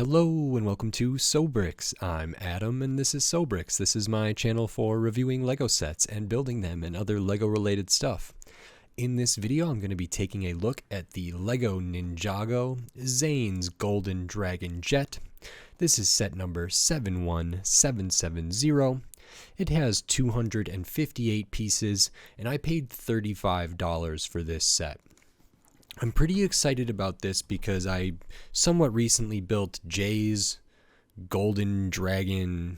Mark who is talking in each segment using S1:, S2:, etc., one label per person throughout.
S1: Hello and welcome to Sobrix. I'm Adam and this is Sobrix. This is my channel for reviewing Lego sets and building them and other Lego related stuff. In this video I'm going to be taking a look at the Lego Ninjago Zane's Golden Dragon Jet. This is set number 71770. It has 258 pieces and I paid $35 for this set. I'm pretty excited about this because I somewhat recently built Jay's Golden Dragon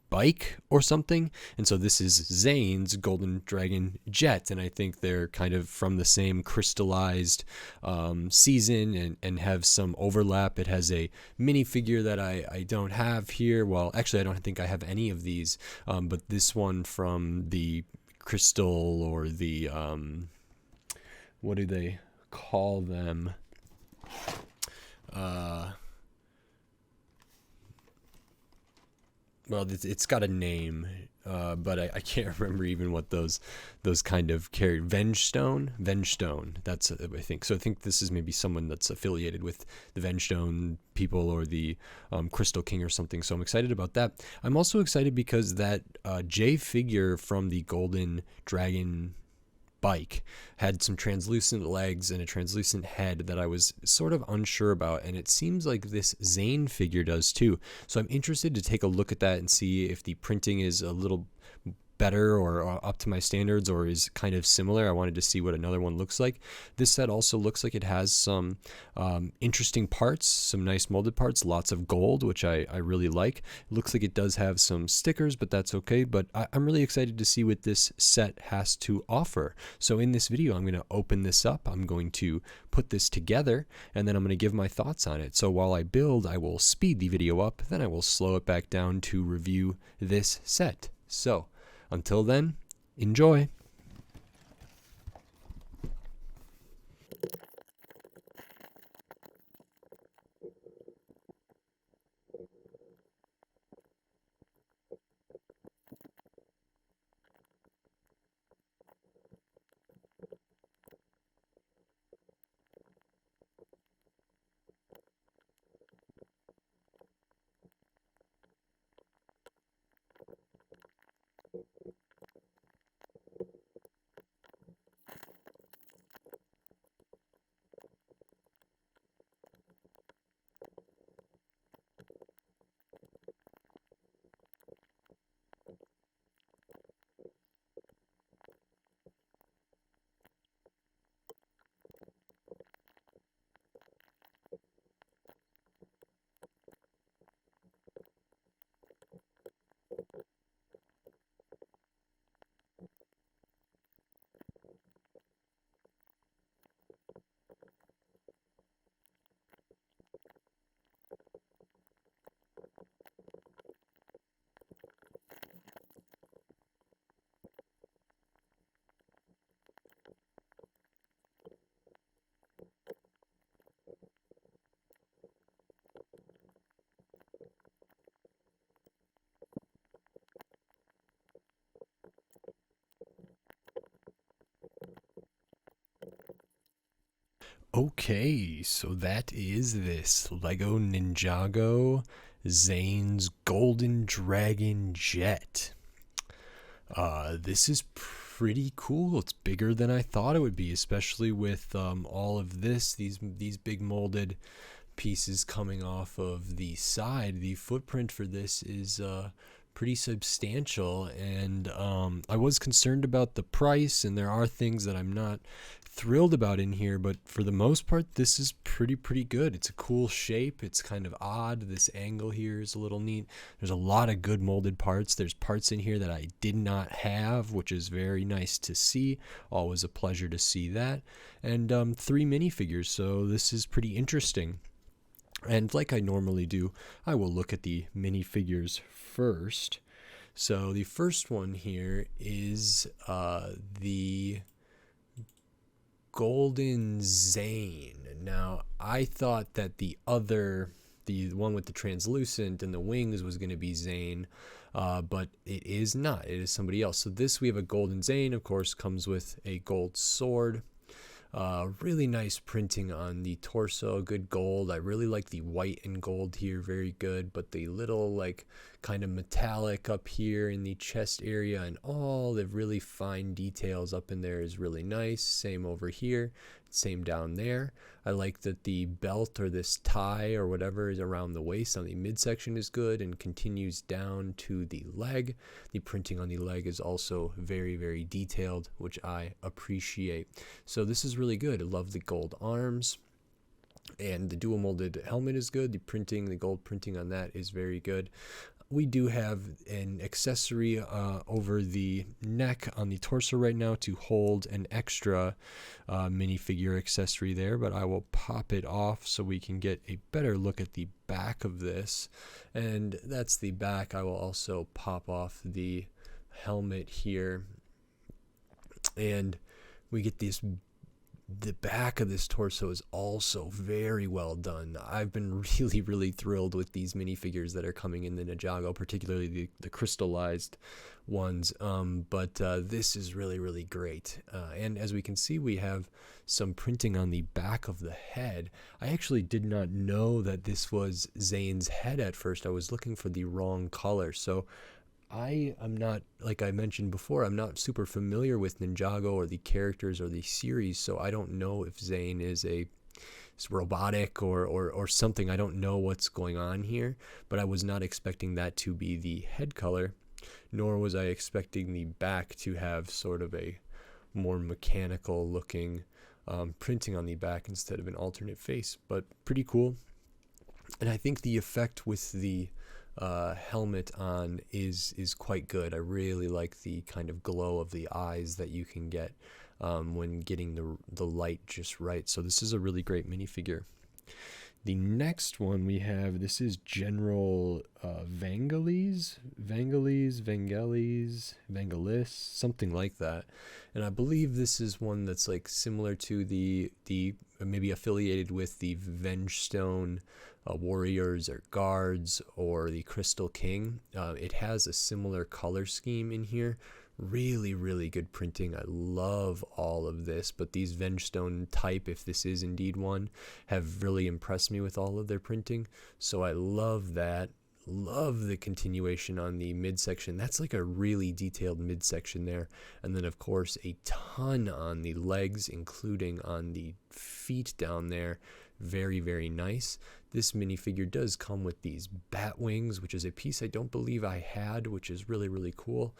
S1: bike or something, and so this is Zane's Golden Dragon Jet, and I think they're kind of from the same crystallized season and have some overlap. It has a minifigure that I don't have here. Well, actually I don't think I have any of these, but this one from the crystal or the what do they call them? Well, it's got a name, but I can't remember even what those kind of carry. Vengestone. That's I think. So I think this is maybe someone that's affiliated with the Vengestone people or the Crystal King or something. So I'm excited about that. I'm also excited because that J figure from the Golden Dragon bike had some translucent legs and a translucent head that I was sort of unsure about, and it seems like this Zane figure does too. So I'm interested to take a look at that and see if the printing is a little better or up to my standards or is kind of similar. I wanted to see what another one looks like. This set also looks like it has some interesting parts, some nice molded parts, lots of gold, which I really like. It looks like it does have some stickers, but that's okay. But I'm really excited to see what this set has to offer. So in this video, I'm going to open this up. I'm going to put this together, and then I'm going to give my thoughts on it. So while I build, I will speed the video up, then I will slow it back down to review this set. So until then, enjoy. Okay, so that is this Lego Ninjago Zane's Golden Dragon Jet. This is pretty cool. It's bigger than I thought it would be, especially with all of these big molded pieces coming off of the side. The footprint for this is pretty substantial, and I was concerned about the price, and there are things that I'm not thrilled about in here, but for the most part this is pretty good. It's a cool shape. It's kind of odd. This angle here is a little neat. There's a lot of good molded parts. There's parts in here that I did not have, which is very nice to see. Always a pleasure to see that. And 3 minifigures, so this is pretty interesting. And like I normally do, I will look at the minifigures first. So the first one here is the Golden Zane. Now, I thought that the one with the translucent and the wings was going to be Zane, but it is not. It is somebody else. So this, we have a Golden Zane, of course, comes with a gold sword. Really nice printing on the torso, good gold. I really like the white and gold here, very good. But the little like kind of metallic up here in the chest area and all the really fine details up in there is really nice. Same over here, same down there. I like that the belt or this tie or whatever is around the waist on the midsection is good and continues down to the leg. The printing on the leg is also very, very detailed, which I appreciate. So this is really good. I love the gold arms. And the dual molded helmet is good. The printing, the gold printing on that is very good. We do have an accessory over the neck on the torso right now to hold an extra minifigure accessory there, but I will pop it off so we can get a better look at the back of this. And that's the back. I will also pop off the helmet here, and we get this. The back of this torso is also very well done. I've been really, really thrilled with these minifigures that are coming in the Ninjago, particularly the crystallized ones. But this is really, really great. And as we can see, we have some printing on the back of the head. I actually did not know that this was Zane's head at first. I was looking for the wrong color. So I am not, like I mentioned before, I'm not super familiar with Ninjago or the characters or the series, so I don't know if Zane is robotic or something. I don't know what's going on here, but I was not expecting that to be the head color, nor was I expecting the back to have sort of a more mechanical looking printing on the back instead of an alternate face, but pretty cool. And I think the effect with the helmet on is quite good. I really like the kind of glow of the eyes that you can get when getting the light just right. So this is a really great minifigure. The next one we have, this is General Vangelis, something like that. And I believe this is one that's like similar to the maybe affiliated with the Vengestone warriors or guards or the Crystal King. It has a similar color scheme in here. Really, really good printing. I love all of this, but these Vengestone type, if this is indeed one, have really impressed me with all of their printing. So I love that. Love the continuation on the midsection. That's like a really detailed midsection there. And then, of course, a ton on the legs, including on the feet down there. Very, very nice. This minifigure does come with these bat wings, which is a piece I don't believe I had, which is really, really cool.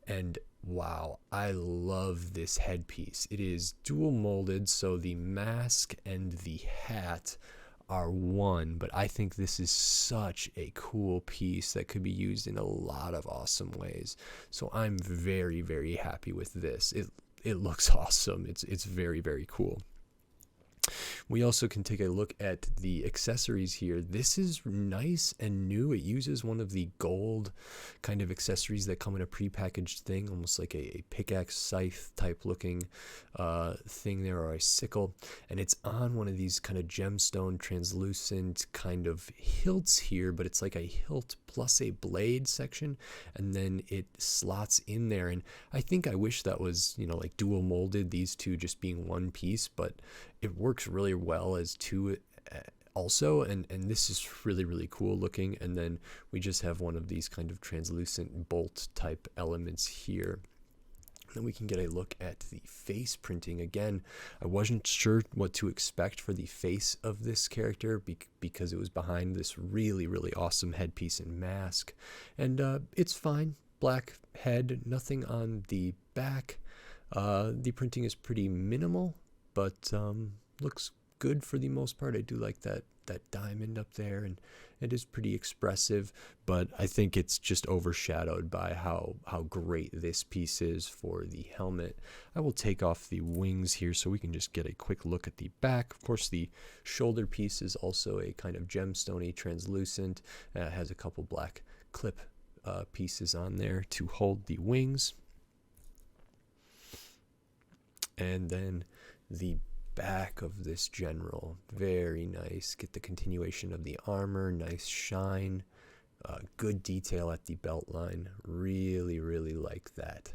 S1: And wow, I love this headpiece. It is dual molded, so the mask and the hat are one, but I think this is such a cool piece that could be used in a lot of awesome ways. So I'm very, very happy with this. It looks awesome. It's very, very cool. We also can take a look at the accessories here. This is nice and new. It uses one of the gold kind of accessories that come in a prepackaged thing, almost like a pickaxe scythe type looking thing there, or a sickle. And it's on one of these kind of gemstone translucent kind of hilts here, but it's like a hilt plus a blade section, and then it slots in there. And I think I wish that was, like dual molded, these two just being one piece, but it works really well as two also, and this is really, really cool looking. And then we just have one of these kind of translucent bolt type elements here. Then we can get a look at the face printing. Again, I wasn't sure what to expect for the face of this character because it was behind this really, really awesome headpiece and mask. And it's fine. Black head, nothing on the back. The printing is pretty minimal, but looks good for the most part. I do like that diamond up there, and it is pretty expressive, but I think it's just overshadowed by how great this piece is for the helmet. I will take off the wings here so we can just get a quick look at the back. Of course, the shoulder piece is also a kind of gemstone-y translucent. It has a couple black clip pieces on there to hold the wings. And then the back of this general, very nice. Get the continuation of the armor, nice shine, good detail at the belt line. Really, really like that.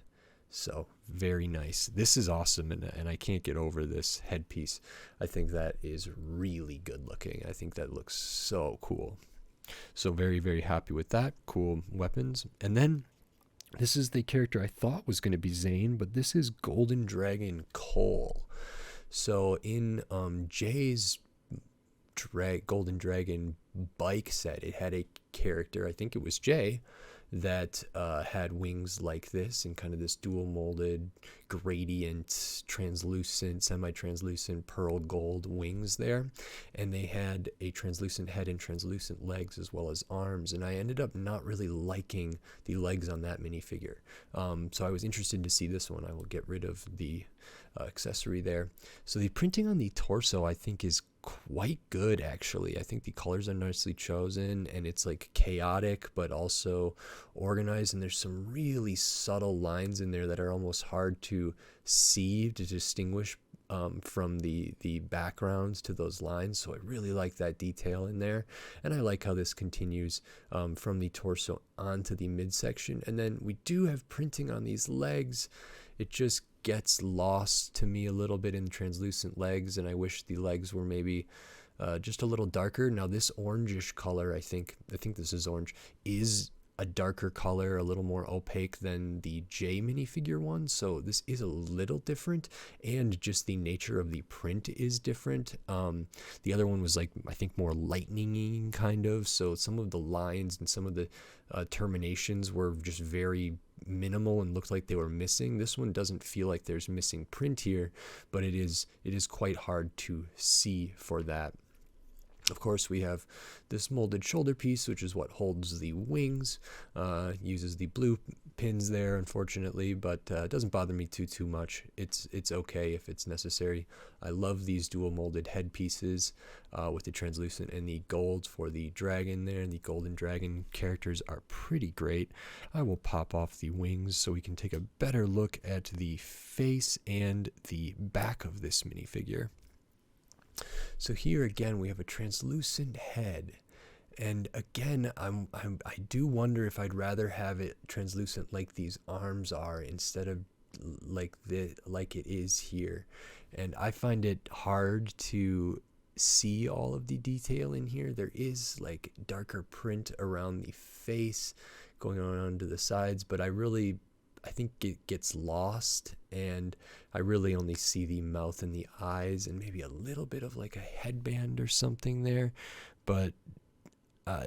S1: So very nice. This is awesome, and I can't get over this headpiece. I think that is really good looking. I think that looks so cool. So very, very happy with that. Cool weapons. And then this is the character I thought was going to be Zane, but this is Golden Dragon Cole. So in Jay's Golden Dragon bike set, it had a character, I think it was Jay, that had wings like this and kind of this dual molded gradient translucent semi-translucent pearl gold wings there, and they had a translucent head and translucent legs as well as arms, and I ended up not really liking the legs on that minifigure, so I was interested to see this one. I will get rid of the accessory there. So the printing on the torso I think is quite good, actually. I think the colors are nicely chosen, and it's like chaotic but also organized, and there's some really subtle lines in there that are almost hard to see, to distinguish from the backgrounds to those lines. So I really like that detail in there, and I like how this continues from the torso onto the midsection. And then we do have printing on these legs. It just gets lost to me a little bit in the translucent legs, and I wish the legs were maybe just a little darker. Now this orangish color, I think this is orange, is a darker color, a little more opaque than the J minifigure one, so this is a little different, and just the nature of the print is different. The other one was like, I think, more lightning-y kind of, so some of the lines and some of the terminations were just very minimal and looked like they were missing. This one doesn't feel like there's missing print here, but it is quite hard to see for that. Of course, we have this molded shoulder piece, which is what holds the wings. Uses the blue pins there, unfortunately, but it doesn't bother me too much. It's okay if it's necessary. I love these dual molded head pieces with the translucent and the gold for the dragon there. The golden dragon characters are pretty great. I will pop off the wings so we can take a better look at the face and the back of this minifigure. So here again we have a translucent head, and again I do wonder if I'd rather have it translucent like these arms are instead of like it is here, and I find it hard to see all of the detail in here. There is like darker print around the face going on to the sides, but I think it gets lost, and I really only see the mouth and the eyes and maybe a little bit of like a headband or something there. But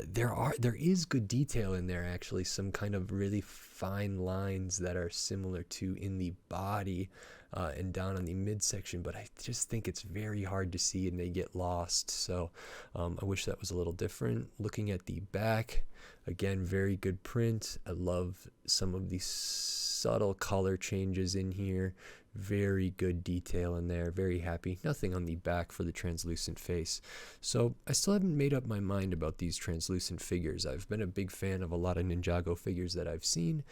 S1: there is good detail in there, actually, some kind of really fine lines that are similar to in the body and down on the midsection, but I just think it's very hard to see and they get lost. So I wish that was a little different. Looking at the back, again, very good print. I love some of these subtle color changes in here. Very good detail in there. Very happy. Nothing on the back for the translucent face. So I still haven't made up my mind about these translucent figures. I've been a big fan of a lot of Ninjago figures that I've seen.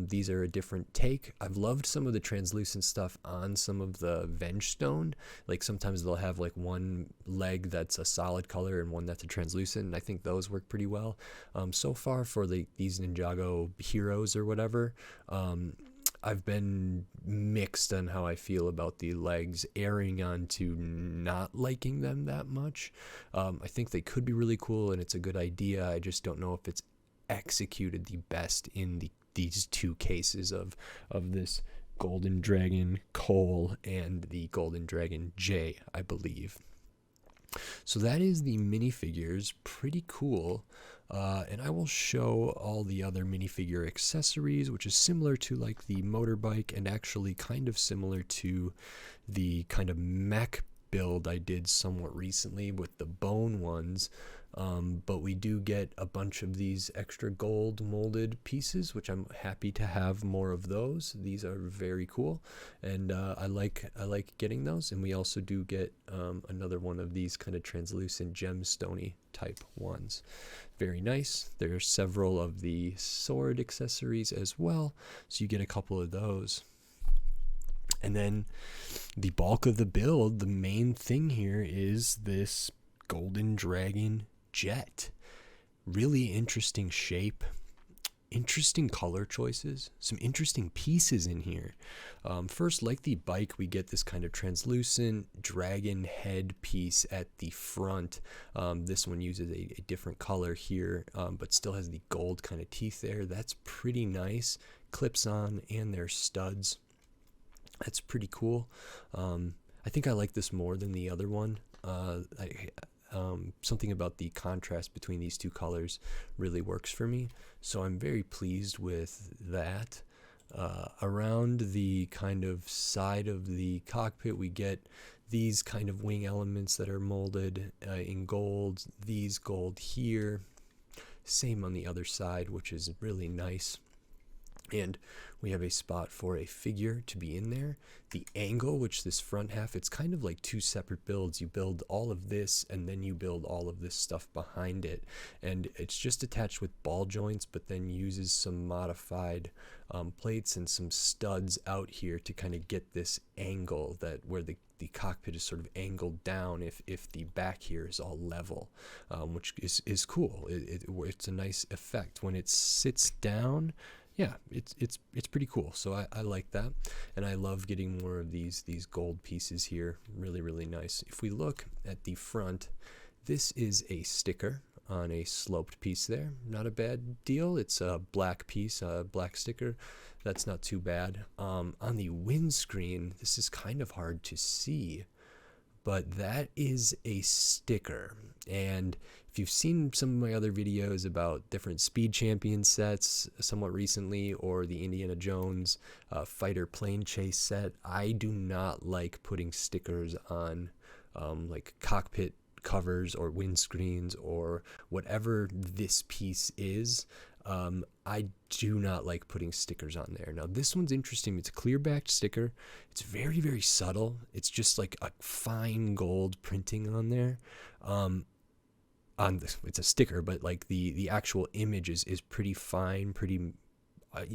S1: These are a different take. I've loved some of the translucent stuff on some of the Vengestone. Like sometimes they'll have like one leg that's a solid color and one that's a translucent, and I think those work pretty well. So far for these Ninjago heroes or whatever, I've been mixed on how I feel about the legs, erring onto not liking them that much. I think they could be really cool and it's a good idea. I just don't know if it's executed the best in these two cases of this Golden Dragon Cole and the Golden Dragon J, I believe. So that is the minifigures. Pretty cool. And I will show all the other minifigure accessories, which is similar to like the motorbike and actually kind of similar to the kind of mech build I did somewhat recently with the bone ones. But we do get a bunch of these extra gold molded pieces, which I'm happy to have more of those. These are very cool, and I like getting those. And we also do get another one of these kind of translucent gemstone type ones. Very nice. There are several of the sword accessories as well, so you get a couple of those. And then the bulk of the build, the main thing here is this Golden Dragon jet. Really interesting shape. interesting color choices, some interesting pieces in here. First, like the bike, we get this kind of translucent dragon head piece at the front. This one uses a different color here, but still has the gold kind of teeth there. That's pretty nice. Clips on, and there's studs. That's pretty cool. I think I like this more than the other one. Something about the contrast between these two colors really works for me, so I'm very pleased with that. Around the kind of side of the cockpit, we get these kind of wing elements that are molded in gold, these gold here, same on the other side, which is really nice. And we have a spot for a figure to be in there. The angle, which this front half, it's kind of like two separate builds. You build all of this, and then you build all of this stuff behind it. And it's just attached with ball joints, but then uses some modified plates and some studs out here to kind of get this angle that where the cockpit is sort of angled down if the back here is all level, which is cool. It's a nice effect. When it sits down, yeah, it's pretty cool. So I like that, and I love getting more of these gold pieces here. Really, really nice. If we look at the front, this is a sticker on a sloped piece there. Not a bad deal. It's a black piece, a black sticker. That's not too bad. On the windscreen, this is kind of hard to see, but that is a sticker. And if you've seen some of my other videos about different Speed Champion sets somewhat recently, or the Indiana Jones fighter plane chase set, I do not like putting stickers on like cockpit covers or windscreens or whatever this piece is. I do not like putting stickers on there. Now this one's interesting. It's a clear backed sticker. It's very, very subtle. It's just like a fine gold printing on there. On this, it's a sticker, but like the actual image is pretty fine, pretty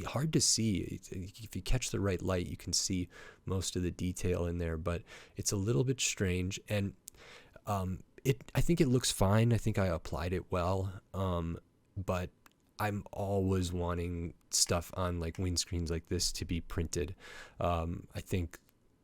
S1: hard to see. If you catch the right light, you can see most of the detail in there, but it's a little bit strange. And I think it looks fine. I think I applied it well, but I'm always wanting stuff on like windscreens like this to be printed. I think,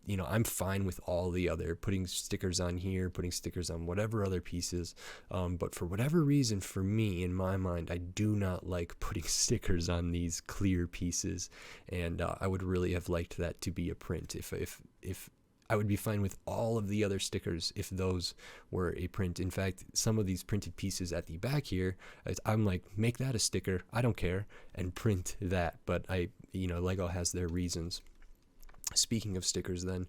S1: I'm fine with all the other putting stickers on here, putting stickers on whatever other pieces. But for whatever reason, for me, in my mind, I do not like putting stickers on these clear pieces. And I would really have liked that to be a print. If I would be fine with all of the other stickers if those were a print. In fact, some of these printed pieces at the back here, I'm like, make that a sticker. I don't care, and print that. But Lego has their reasons. Speaking of stickers, then,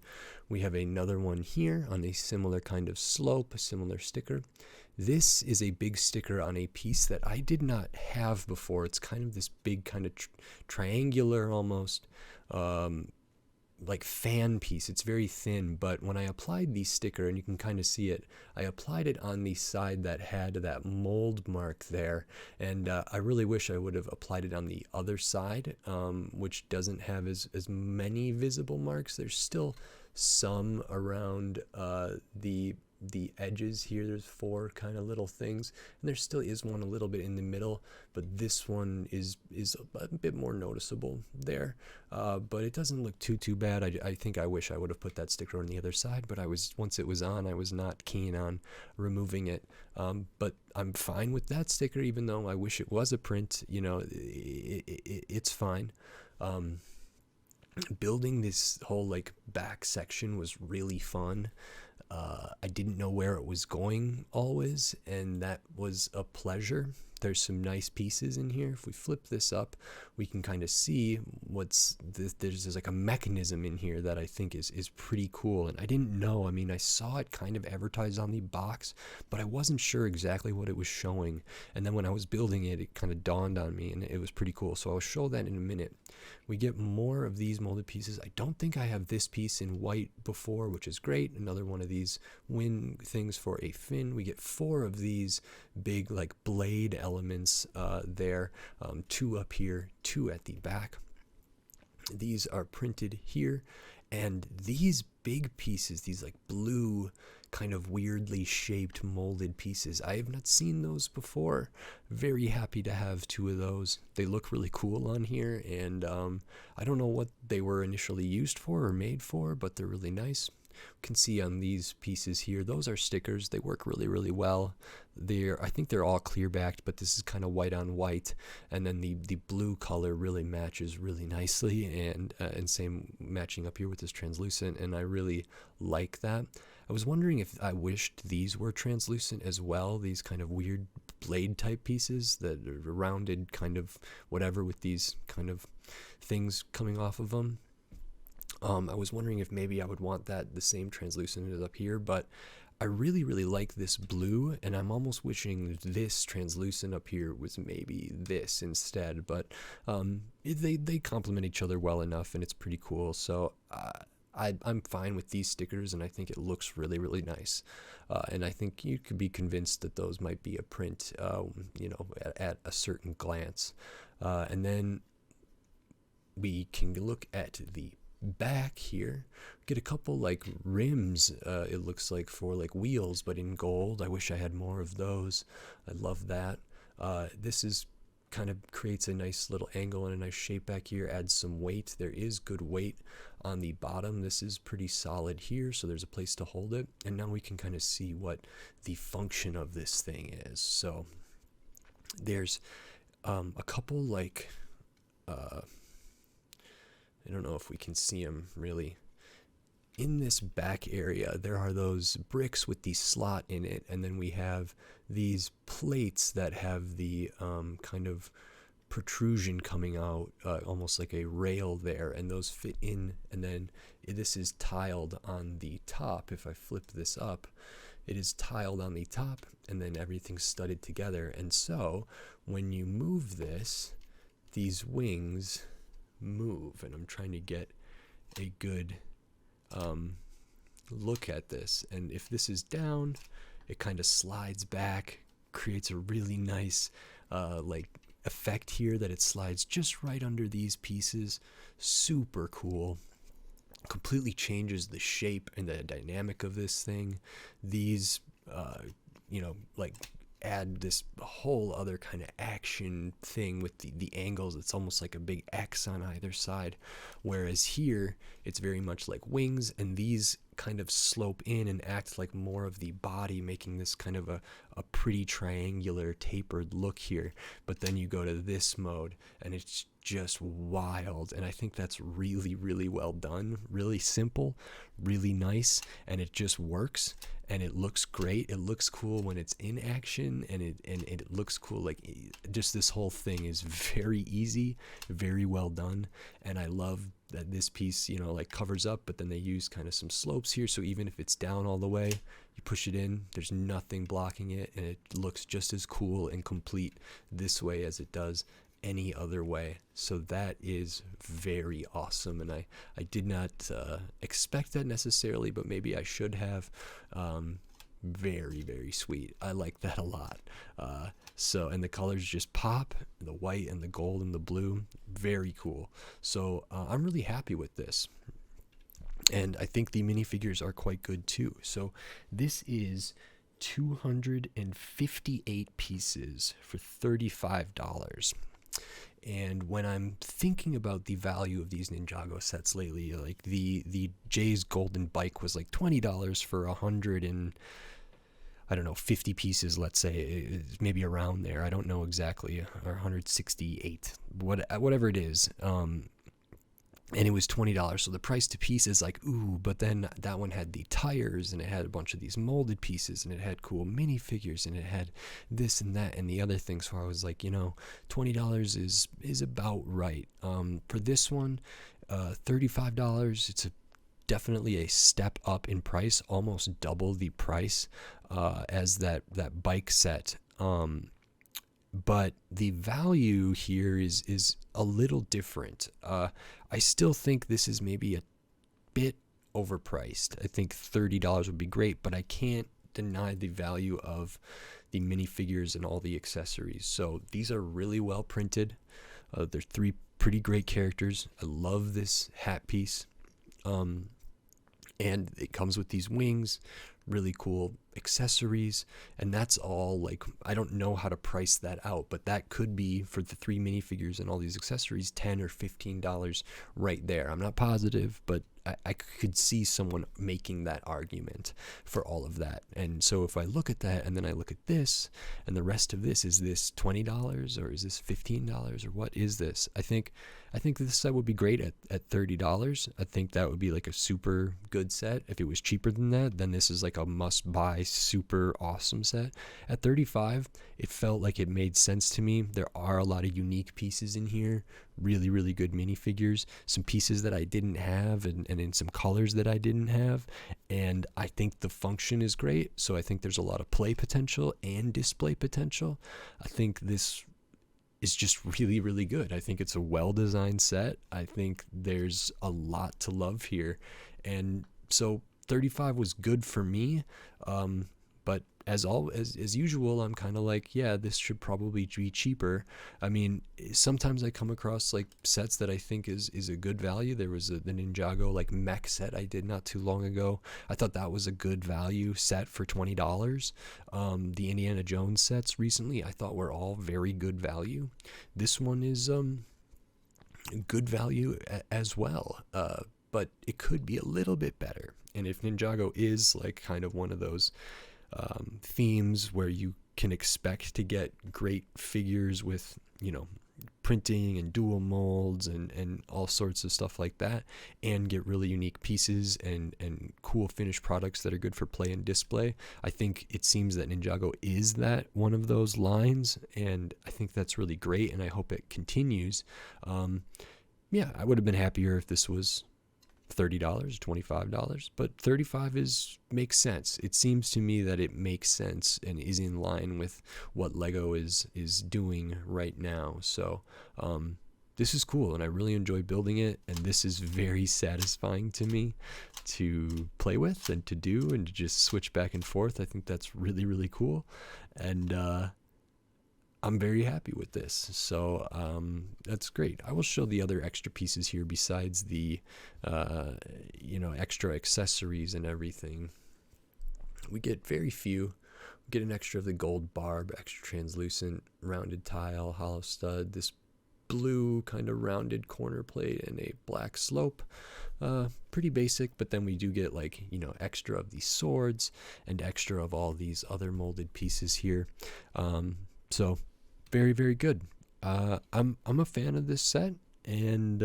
S1: we have another one here on a similar kind of slope, a similar sticker. This is a big sticker on a piece that I did not have before. It's kind of this big kind of triangular almost, like fan piece. It's very thin, but when I applied the sticker, and you can kind of see it, I applied it on the side that had that mold mark there, and I really wish I would have applied it on the other side, which doesn't have as many visible marks. There's still some around the edges here. There's 4 kind of little things, and there still is one a little bit in the middle, but this one is a bit more noticeable there, but it doesn't look too bad. I think I wish I would have put that sticker on the other side, but once it was on, I was not keen on removing it. But I'm fine with that sticker, even though I wish it was a print. It's fine. Building this whole like back section was really fun. I didn't know where it was going always, and that was a pleasure. There's some nice pieces in here. If we flip this up, we can kind of see there's like a mechanism in here that I think is pretty cool, and I didn't know. I mean, I saw it kind of advertised on the box, but I wasn't sure exactly what it was showing, and then when I was building it, it kind of dawned on me, and it was pretty cool. So I'll show that in a minute. We get more of these molded pieces. I don't think I have this piece in white before, which is great. Another one of these wing things for a fin. We get 4 of these big like blade elements there, 2 up here, 2 at the back. These are printed here, and these big pieces, these like blue kind of weirdly shaped molded pieces. I have not seen those before. Very happy to have 2 of those. They look really cool on here, and I don't know what they were initially used for or made for, but they're really nice. You can see on these pieces here, those are stickers. They work really, really well. I think they're all clear backed, but this is kind of white on white, and then the blue color really matches really nicely, and same matching up here with this translucent, and I really like that. I was wondering if I wished these were translucent as well, these kind of weird blade type pieces that are rounded kind of whatever with these kind of things coming off of them. I was wondering if maybe I would want that the same translucent as up here, but I really, really like this blue, and I'm almost wishing this translucent up here was maybe this instead, but they complement each other well enough, and it's pretty cool, so I'm fine with these stickers, and I think it looks really, really nice, and I think you could be convinced that those might be a print, at a certain glance, and then we can look at the back here, get a couple like rims, it looks like, for like wheels, but in gold. I wish I had more of those. I love that. This is kind of creates a nice little angle and a nice shape back here, adds some weight. There is good weight on the bottom. This is pretty solid here, so there's a place to hold it, and now we can kind of see what the function of this thing is. So there's a couple like I don't know if we can see them really. In this back area, there are those bricks with the slot in it, and then we have these plates that have the kind of protrusion coming out, almost like a rail there, and those fit in, and then this is tiled on the top. If I flip this up, it is tiled on the top, and then everything's studded together, and so when you move this, these wings move, and I'm trying to get a good look at this, and if this is down, it kind of slides back, creates a really nice like effect here that it slides just right under these pieces. Super cool. Completely changes the shape and the dynamic of this thing. These like add this whole other kind of action thing with the angles. It's almost like a big X on either side, whereas here it's very much like wings, and these kind of slope in and act like more of the body, making this kind of a pretty triangular tapered look here. But then you go to this mode and it's just wild, and I think that's really, really well done. Really simple, really nice, and it just works, and it looks great. It looks cool when it's in action, and it looks cool. Like, just this whole thing is very easy, very well done, and I love that this piece, like covers up, but then they use kind of some slopes here, so even if it's down all the way, you push it in, there's nothing blocking it, and it looks just as cool and complete this way as it does any other way. So that is very awesome, and I did not expect that necessarily, but maybe I should have. Very, very sweet. I like that a lot. And the colors just pop, the white and the gold and the blue, very cool. So I'm really happy with this, and I think the minifigures are quite good too. So this is 258 pieces for $35. And when I'm thinking about the value of these Ninjago sets lately, like the Jay's Golden Bike was like $20 for 50 pieces, let's say, maybe around there. I don't know exactly, or 168, whatever it is. And it was $20, so the price to piece is like, ooh, but then that one had the tires, and it had a bunch of these molded pieces, and it had cool minifigures, and it had this and that and the other thing, so I was like, $20 is about right. For this one, $35, it's definitely a step up in price, almost double the price as that bike set. But the value here is a little different. I still think this is maybe a bit overpriced. I think $30 would be great, but I can't deny the value of the minifigures and all the accessories. So these are really well printed. They're 3 pretty great characters. I love this hat piece. And it comes with these wings, really cool accessories, and that's all. Like, I don't know how to price that out, but that could be, for the 3 minifigures and all these accessories, $10 or $15 right there. I'm not positive, but I could see someone making that argument for all of that. And so if I look at that and then I look at this and the rest of this, is this $20 or is this $15 or what is this? I think this set would be great at $30. I think that would be like a super good set. If it was cheaper than that, then this is like a must buy, super awesome set. At $35, it felt like it made sense to me. There are a lot of unique pieces in here, really, really good minifigures, some pieces that I didn't have, and in some colors that I didn't have. And I think the function is great. So I think there's a lot of play potential and display potential. I think this is just really, really good. I think it's a well-designed set. I think there's a lot to love here. And so 35 was good for me. But as usual, I'm kind of like, yeah, this should probably be cheaper. I mean, sometimes I come across like sets that I think is a good value. There was the Ninjago like mech set I did not too long ago. I thought that was a good value set for $20. The Indiana Jones sets recently I thought were all very good value. This one is good value as well. But it could be a little bit better. And if Ninjago is like kind of one of those themes where you can expect to get great figures with, printing and dual molds and all sorts of stuff like that, and get really unique pieces and cool finished products that are good for play and display, I think it seems that Ninjago is that one of those lines, and I think that's really great, and I hope it continues. Yeah, I would have been happier if this was $30, $25, but $35 makes sense. It seems to me that it makes sense and is in line with what Lego is doing right now. So this is cool, and I really enjoy building it, and this is very satisfying to me to play with and to do and to just switch back and forth. I think that's really, really cool, and I'm very happy with this. So that's great. I will show the other extra pieces here besides the extra accessories and everything. We get very few. We get an extra of the gold barb, extra translucent rounded tile, hollow stud, this blue kind of rounded corner plate, and a black slope. Pretty basic, but then we do get extra of these swords and extra of all these other molded pieces here. So very, very good. I'm a fan of this set, and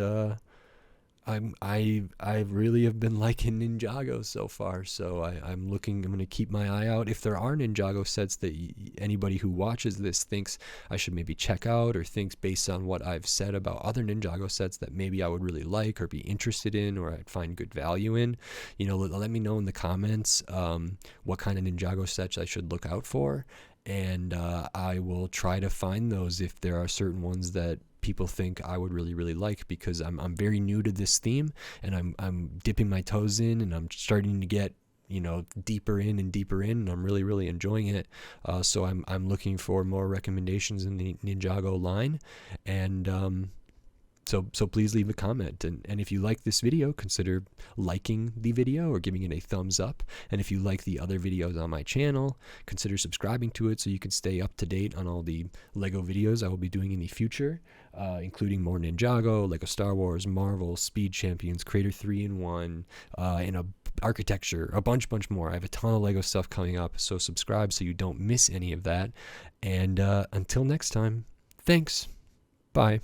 S1: I really have been liking Ninjago so far. So I'm going to keep my eye out. If there are Ninjago sets that anybody who watches this thinks I should maybe check out, or thinks based on what I've said about other Ninjago sets that maybe I would really like or be interested in, or I'd find good value in, let me know in the comments what kind of Ninjago sets I should look out for. And I will try to find those if there are certain ones that people think I would really, really like, because I'm very new to this theme, and I'm dipping my toes in, and I'm starting to get deeper in, and I'm really, really enjoying it. So I'm looking for more recommendations in the Ninjago line, and So please leave a comment, and if you like this video, consider liking the video or giving it a thumbs up. And if you like the other videos on my channel, consider subscribing to it so you can stay up to date on all the Lego videos I will be doing in the future, including more Ninjago, Lego Star Wars, Marvel, Speed Champions, Creator 3-in-1, and a architecture, a bunch more. I have a ton of Lego stuff coming up, so subscribe so you don't miss any of that. And until next time, thanks. Bye.